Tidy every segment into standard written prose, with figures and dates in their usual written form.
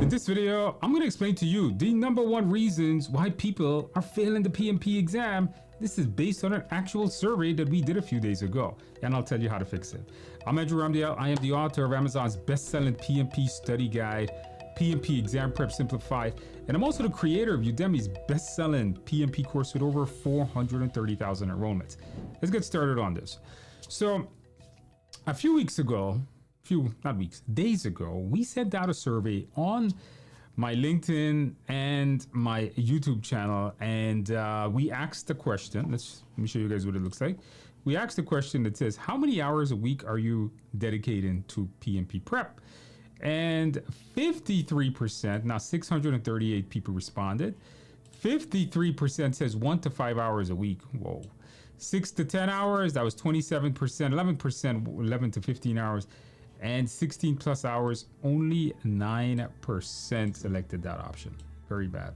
In this video, I'm going to explain to you the number one reasons why people are failing the PMP exam. This is based on an actual survey that we did a few days ago, and I'll tell you how to fix it. I'm Andrew Ramdiel. I am the author of Amazon's best-selling PMP study guide, PMP Exam Prep Simplified, and I'm also the creator of Udemy's best-selling PMP course with over 430,000 enrollments. Let's get started on this. So a few weeks ago, days ago, we sent out a survey on my LinkedIn and my YouTube channel, and we asked the question. Let me show you guys what it looks like. We asked the question that says, how many hours a week are you dedicating to PMP prep? And 53%, now 638 people responded. 53% says 1 to 5 hours a week. Whoa. 6 to 10 hours, that was 27%, 11%, 11 to 15 hours. And 16 plus hours, only 9% selected that option. Very bad.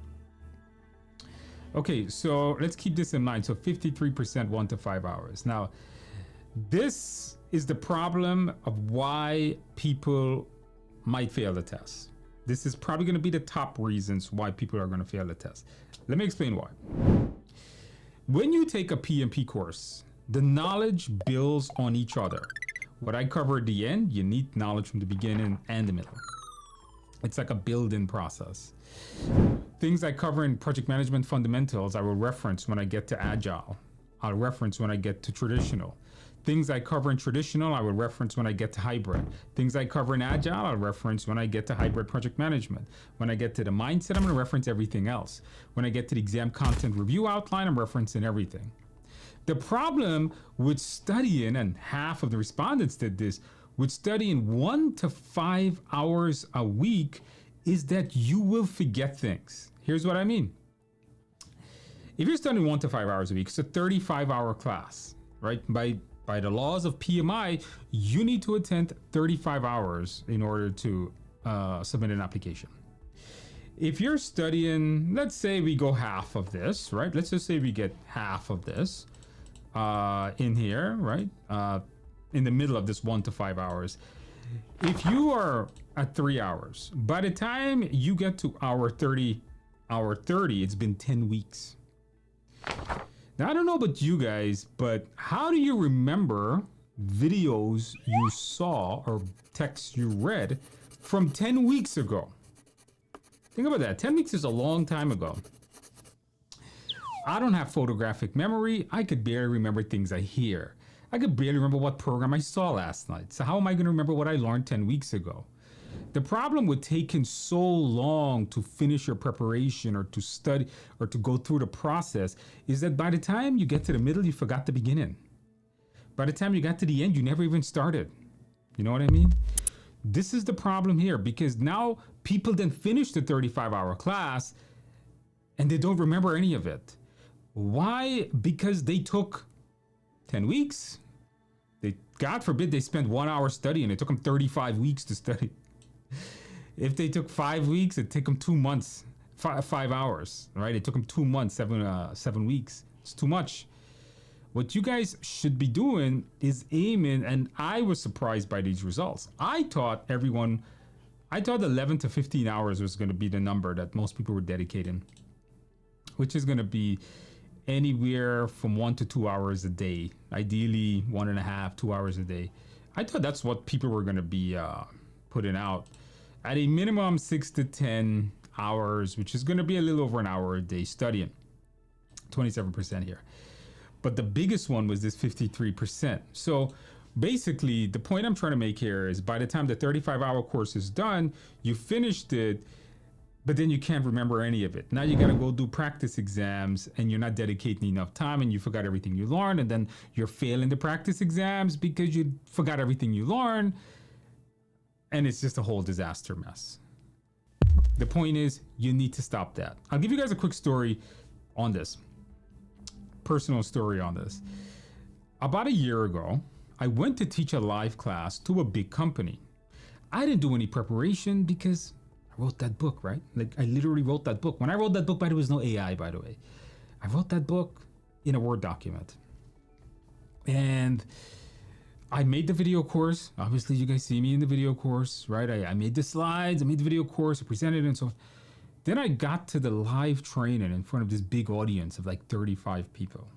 Okay, so let's keep this in mind. So 53% 1 to 5 hours. Now, this is the problem of why people might fail the test. This is probably going to be the top reasons why people are going to fail the test. Let me explain why. When you take a PMP course, the knowledge builds on each other. What I cover at the end, you need knowledge from the beginning and the middle. It's like a build-in process. Things I cover in project management fundamentals, I will reference when I get to Agile. I'll reference when I get to traditional. Things I cover in traditional, I will reference when I get to hybrid. Things I cover in Agile, I'll reference when I get to hybrid project management. When I get to the mindset, I'm going to reference everything else. When I get to the exam content review outline, I'm referencing everything. The problem with studying, and half of the respondents did this, with studying 1 to 5 hours a week, is that you will forget things. Here's what I mean. If you're studying 1 to 5 hours a week, it's a 35-hour class, right? By the laws of PMI, you need to attend 35 hours in order to submit an application. If you're studying, let's say we go half of this, right? Let's just say we get half of this. In here, right? In the middle of this 1 to 5 hours. If you are at 3 hours, by the time you get to hour 30, it's been 10 weeks. Now, I don't know about you guys, but how do you remember videos you saw or texts you read from 10 weeks ago? Think about that. 10 weeks is a long time ago. I don't have photographic memory. I could barely remember things I hear. I could barely remember what program I saw last night. So how am I going to remember what I learned 10 weeks ago? The problem with taking so long to finish your preparation or to study or to go through the process is that by the time you get to the middle, you forgot the beginning. By the time you got to the end, you never even started. You know what I mean? This is the problem here, because now people then finish the 35-hour class and they don't remember any of it. Why? Because they took 10 weeks. God forbid they spent 1 hour studying. It took them 35 weeks to study. If they took 5 weeks, it'd take them 2 months, 5 hours, right? It took them 2 months, 7 weeks. It's too much. What you guys should be doing is aiming, and I was surprised by these results. I thought 11 to 15 hours was going to be the number that most people were dedicating, which is going to be anywhere from 1 to 2 hours a day, ideally 1.5, 2 hours a day. I thought that's what people were going to be putting out at a minimum 6 to 10 hours, which is going to be a little over an hour a day studying. 27% here. But the biggest one was this 53%. So basically, the point I'm trying to make here is by the time the 35-hour course is done, you finished it, but then you can't remember any of it. Now you got to go do practice exams, and you're not dedicating enough time, and you forgot everything you learned, and then you're failing the practice exams because you forgot everything you learned, and it's just a whole disaster mess. The point is, you need to stop that. I'll give you guys a quick story on this, personal story on this. About a year ago, I went to teach a live class to a big company. I didn't do any preparation because I wrote that book, right? Like, I literally wrote that book. When I wrote that book, there was no AI, by the way. I wrote that book in a Word document. And I made the video course. Obviously, you guys see me in the video course, right? I made the slides, I made the video course, I presented it, and so on. Then I got to the live training in front of this big audience of like 35 people.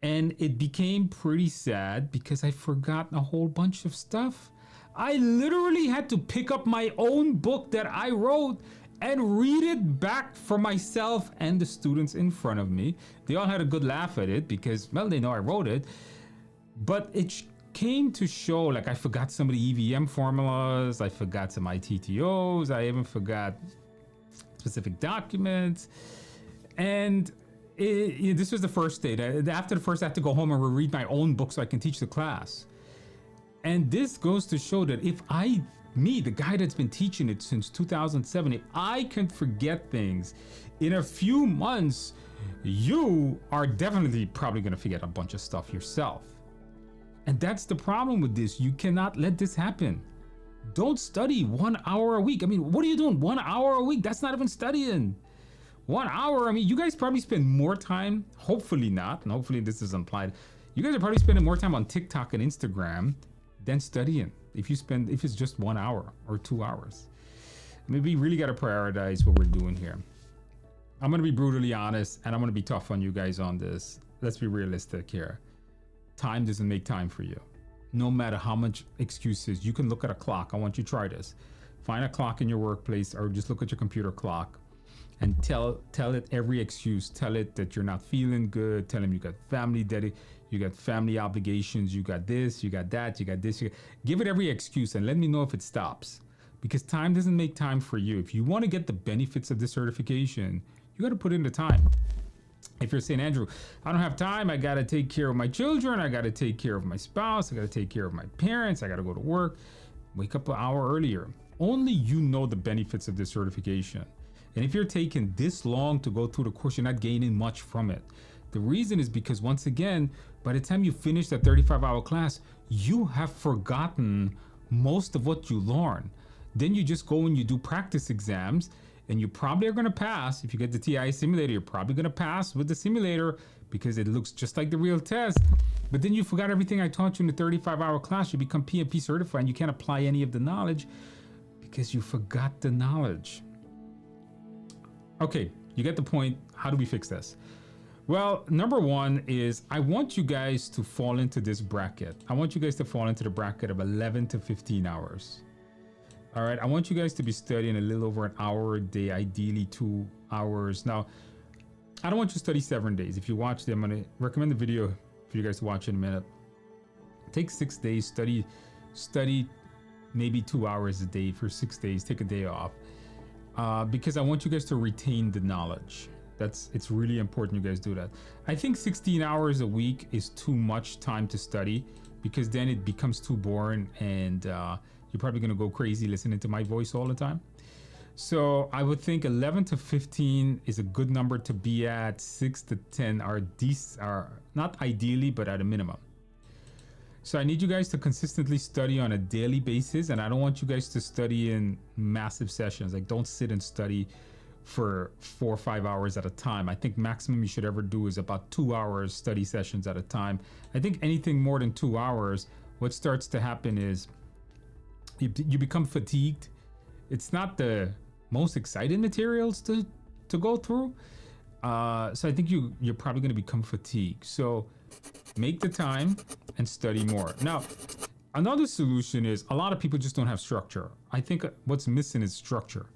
And it became pretty sad because I forgotten a whole bunch of stuff. I literally had to pick up my own book that I wrote and read it back for myself and the students in front of me. They all had a good laugh at it because, well, they know I wrote it. But it came to show, like, I forgot some of the EVM formulas, I forgot some ITTOs, I even forgot specific documents. And this was the first day. After the first, I had to go home and reread my own book so I can teach the class. And this goes to show that if me, the guy that's been teaching it since 2007, if I can forget things in a few months, you are definitely probably going to forget a bunch of stuff yourself. And that's the problem with this. You cannot let this happen. Don't study 1 hour a week. I mean, what are you doing 1 hour a week? That's not even studying. 1 hour. I mean, you guys probably spend more time, hopefully not, and hopefully this is implied. You guys are probably spending more time on TikTok and Instagram than studying. If it's just 1 hour or 2 hours. I mean, we really got to prioritize what we're doing here. I'm going to be brutally honest, and I'm going to be tough on you guys on this. Let's be realistic here. Time doesn't make time for you. No matter how much excuses, you can look at a clock. I want you to try this. Find a clock in your workplace or just look at your computer clock and tell it every excuse. Tell it that you're not feeling good. Tell them you got family you got family obligations, you got this, you got that, you got this. Give it every excuse and let me know if it stops. Because time doesn't make time for you. If you want to get the benefits of this certification, you got to put in the time. If you're saying, Andrew, I don't have time, I got to take care of my children, I got to take care of my spouse, I got to take care of my parents, I got to go to work, wake up an hour earlier. Only you know the benefits of this certification. And if you're taking this long to go through the course, you're not gaining much from it. The reason is because, once again, by the time you finish that 35-hour class, you have forgotten most of what you learn. Then you just go and you do practice exams, and you probably are going to pass. If you get the TI simulator, you're probably going to pass with the simulator because it looks just like the real test. But then you forgot everything I taught you in the 35-hour class. You become PMP certified and you can't apply any of the knowledge because you forgot the knowledge. Okay, you get the point. How do we fix this? Well, number one is I want you guys to fall into this bracket. I want you guys to fall into the bracket of 11 to 15 hours. All right, I want you guys to be studying a little over an hour a day, ideally 2 hours. Now, I don't want you to study 7 days. If you watch them, I'm going to recommend the video for you guys to watch in a minute. Take 6 days, study maybe 2 hours a day for 6 days, take a day off. Because I want you guys to retain the knowledge. It's really important you guys do that. I think 16 hours a week is too much time to study because then it becomes too boring and you're probably going to go crazy listening to my voice all the time. So I would think 11 to 15 is a good number to be at. 6 to 10 are not ideally, but at a minimum. So I need you guys to consistently study on a daily basis, and I don't want you guys to study in massive sessions. Like, don't sit and study for 4 or 5 hours at a time. I think maximum you should ever do is about 2 hours study sessions at a time. I think anything more than 2 hours, what starts to happen is you become fatigued. It's not the most exciting materials to go through. So I think you're probably going to become fatigued. So make the time and study more. Now, another solution is a lot of people just don't have structure. I think what's missing is structure.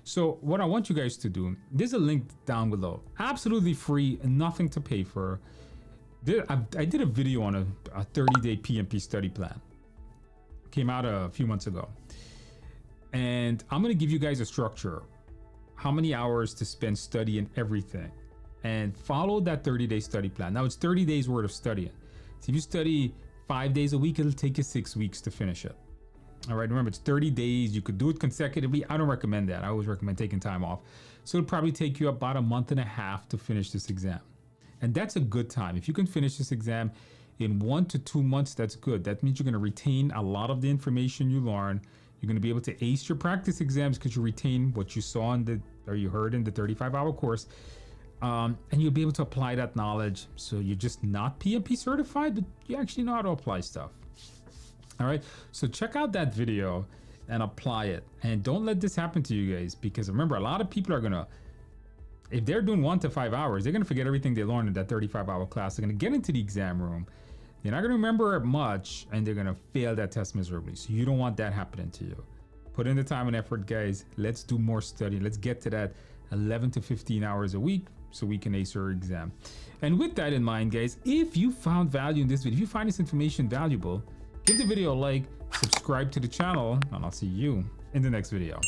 So what I want you guys to do, there's a link down below, absolutely free and nothing to pay for. I did a video on a 30-day PMP study plan. Came out a few months ago. And I'm going to give you guys a structure. How many hours to spend studying everything. And follow that 30-day study plan. Now it's 30 days worth of studying. So if you study 5 days a week, it'll take you 6 weeks to finish it. All right, remember it's 30 days. You could do it consecutively. I don't recommend that. I always recommend taking time off. So it'll probably take you about a month and a half to finish this exam. And that's a good time. If you can finish this exam in 1 to 2 months, that's good. That means you're going to retain a lot of the information you learn. You're going to be able to ace your practice exams because you retain what you saw or you heard in the 35-hour course. And you'll be able to apply that knowledge. So you're just not PMP certified, but you actually know how to apply stuff. All right, so check out that video and apply it. And don't let this happen to you guys, because remember, a lot of people are gonna, if they're doing 1 to 5 hours, they're gonna forget everything they learned in that 35-hour class. They're gonna get into the exam room, they're not gonna remember much, and they're gonna fail that test miserably. So you don't want that happening to you. Put in the time and effort, guys. Let's do more study. Let's get to that 11 to 15 hours a week so we can ace our exam. And with that in mind, guys, if you found value in this video, if you find this information valuable, give the video a like, subscribe to the channel, and I'll see you in the next video.